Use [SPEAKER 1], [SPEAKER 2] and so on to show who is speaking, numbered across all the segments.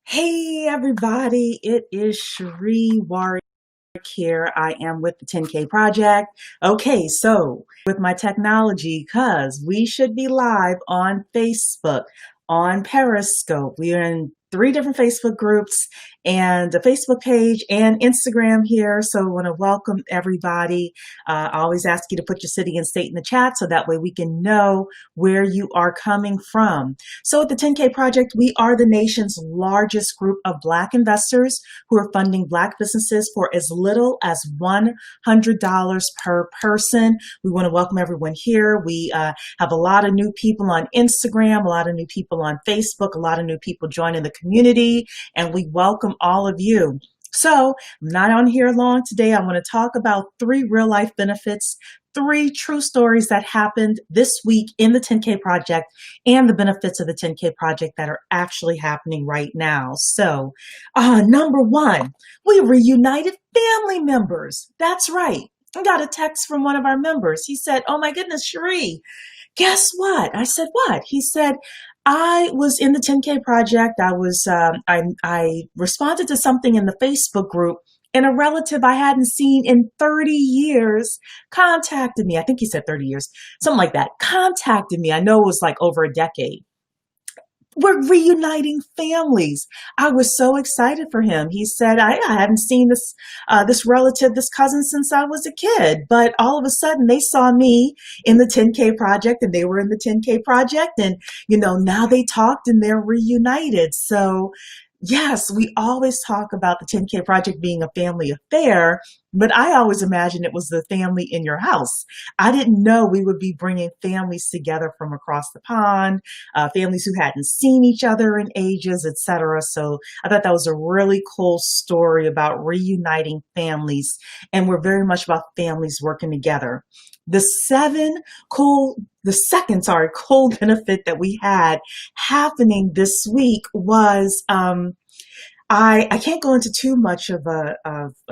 [SPEAKER 1] Hey everybody, it is Cherie Warwick here. I am with the 10K Project. Okay, so with my technology, because we should be live on Facebook, on Periscope. We are in three different Facebook groups and a Facebook page and Instagram here. So I want to welcome everybody. I always ask you to put your city and state in the chat so that way we can know where you are coming from. So at the 10K Project, we are the nation's largest group of Black investors who are funding Black businesses for as little as $100 per person. We want to welcome everyone here. We have a lot of new people on Instagram, a lot of new people on Facebook, a lot of new people joining the community, and we welcome all of you. So I'm not on here long today. I want to talk about 3 real life benefits, 3 true stories that happened this week in the 10K Project and the benefits of the 10K Project that are actually happening right now. So number 1, we reunited family members. That's right. I got a text from one of our members. He said, "Oh my goodness, Cherie, guess what?" I said, "What?" He said, "I was in the 10K Project. I responded to something in the Facebook group, and a relative I hadn't seen in 30 years contacted me." I think he said 30 years, something like that. Contacted me. I know it was like over a decade. We're reuniting families. I was so excited for him. He said, I hadn't seen this relative, this cousin, since I was a kid. But all of a sudden, they saw me in the 10K Project, and they were in the 10K Project. And, now they talked and they're reunited. So yes, we always talk about the 10K Project being a family affair, but I always imagined it was the family in your house. I didn't know we would be bringing families together from across the pond, families who hadn't seen each other in ages, etc. So I thought that was a really cool story about reuniting families, and we're very much about families working together. The second cool benefit that we had happening this week was I can't go into too much of a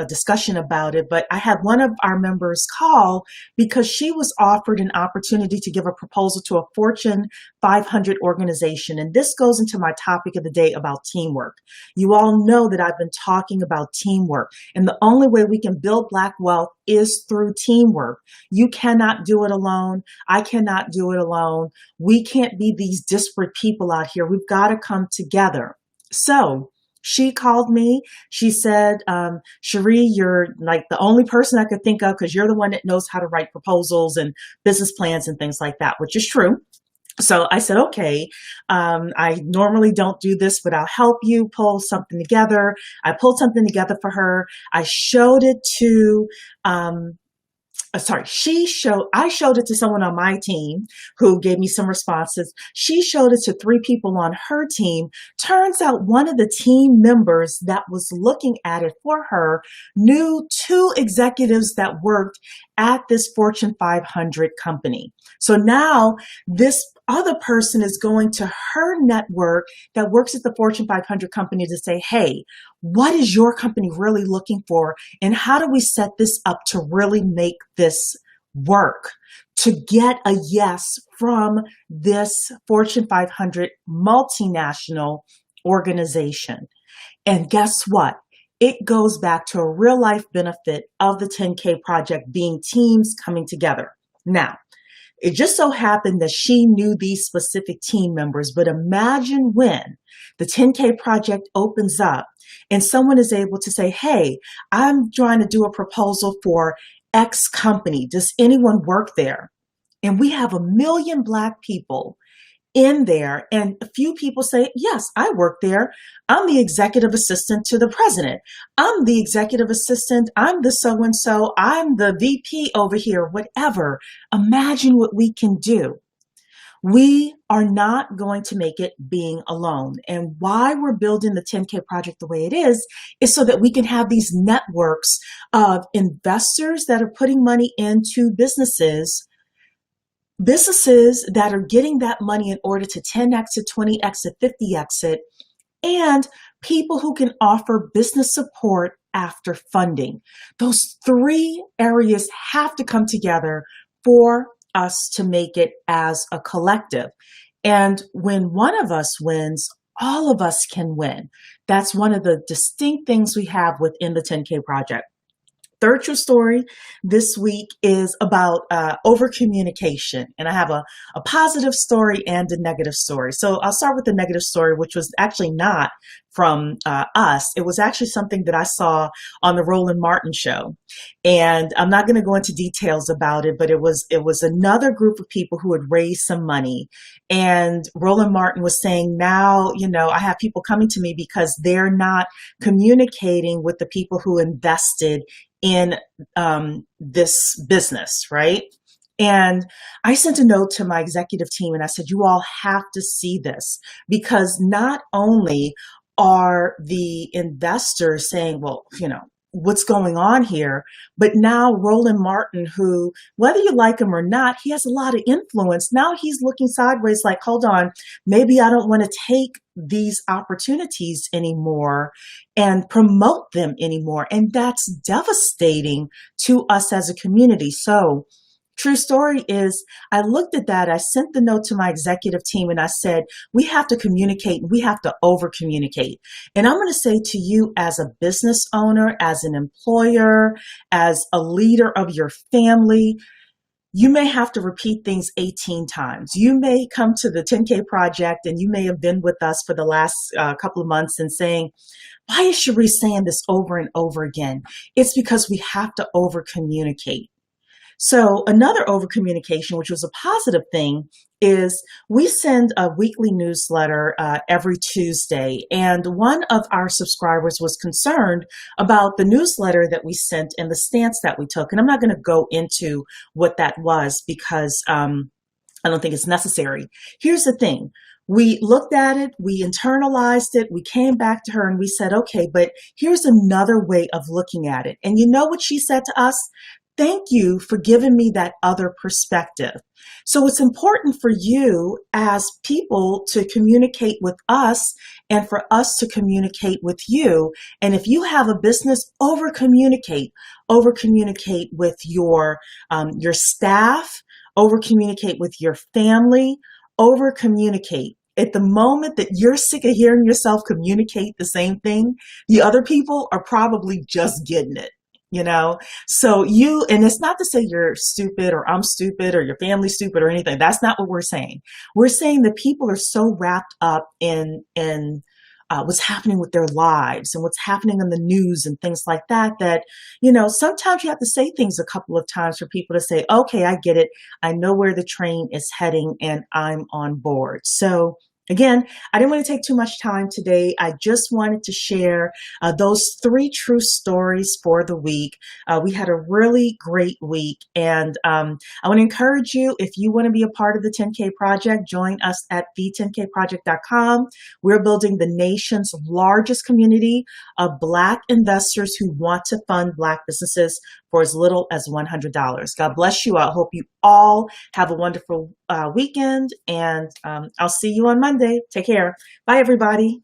[SPEAKER 1] discussion about it, but I had one of our members call because she was offered an opportunity to give a proposal to a Fortune 500 organization. And this goes into my topic of the day about teamwork. You all know that I've been talking about teamwork, and the only way we can build Black wealth is through teamwork. You cannot do it alone. I cannot do it alone. We can't be these disparate people out here. We've got to come together. So she called me. She said, "Cherie, you're like the only person I could think of because you're the one that knows how to write proposals and business plans and things like that," which is true. So I said, "Okay, I normally don't do this, but I'll help you pull something together." I pulled something together for her. I showed it to, I showed it to someone on my team who gave me some responses. She showed it to 3 people on her team. Turns out one of the team members that was looking at it for her knew 2 executives that worked at this Fortune 500 company. So now this other person is going to her network that works at the Fortune 500 company to say, "Hey, what is your company really looking for? And how do we set this up to really make this work?" To get a yes from this Fortune 500 multinational organization. And guess what? It goes back to a real life benefit of the 10K Project being teams coming together. Now, it just so happened that she knew these specific team members, but imagine when the 10K Project opens up and someone is able to say, "Hey, I'm trying to do a proposal for X company. Does anyone work there?" And we have 1 million Black people in there, and a few people say, "Yes, I work there. I'm the executive assistant to the president. I'm the executive assistant. I'm the so-and-so. I'm the VP over here," whatever. Imagine what we can do. We are not going to make it being alone. And why we're building the 10K Project the way it is so that we can have these networks of investors that are putting money into businesses that are getting that money in order to 10x it, 20x it, 50x it, and people who can offer business support after funding. Those 3 areas have to come together for us to make it as a collective. And when one of us wins, all of us can win. That's one of the distinct things we have within the 10K project. Third true story this week is about over communication. And I have a positive story and a negative story. So I'll start with the negative story, which was actually not from us. It was actually something that I saw on the Roland Martin show. And I'm not going to go into details about it, but it was another group of people who had raised some money. And Roland Martin was saying, now, I have people coming to me because they're not communicating with the people who invested in this business, right? And I sent a note to my executive team and I said, you all have to see this, because not only are the investors saying, well, what's going on here? But now Roland Martin, who, whether you like him or not, he has a lot of influence. Now he's looking sideways like, hold on, maybe I don't want to take these opportunities anymore and promote them anymore. And that's devastating to us as a community. So true story is, I looked at that, I sent the note to my executive team and I said, we have to communicate, we have to over communicate. And I'm going to say to you, as a business owner, as an employer, as a leader of your family, you may have to repeat things 18 times. You may come to the 10K project and you may have been with us for the last couple of months and saying, why is Cherie saying this over and over again? It's because we have to over communicate. So another over communication, which was a positive thing, is we send a weekly newsletter every Tuesday. And one of our subscribers was concerned about the newsletter that we sent and the stance that we took. And I'm not going to go into what that was because I don't think it's necessary. Here's the thing. We looked at it, we internalized it, we came back to her and we said, okay, but here's another way of looking at it. And you know what she said to us? Thank you for giving me that other perspective. So it's important for you as people to communicate with us and for us to communicate with you. And if you have a business, over communicate with your staff, over communicate with your family, over communicate. At the moment that you're sick of hearing yourself communicate the same thing, the other people are probably just getting it. So and it's not to say you're stupid or I'm stupid or your family's stupid or anything. That's not what we're saying. We're saying that people are so wrapped up in what's happening with their lives and what's happening in the news and things like that, sometimes you have to say things a couple of times for people to say, okay, I get it. I know where the train is heading and I'm on board. So again, I didn't want to take too much time today. I just wanted to share those 3 true stories for the week. We had a really great week, and I want to encourage you, if you want to be a part of the 10K Project, join us at the10kproject.com. We're building the nation's largest community of Black investors who want to fund Black businesses for as little as $100. God bless you. I hope you all have a wonderful weekend, and I'll see you on Monday. Take care. Bye, everybody.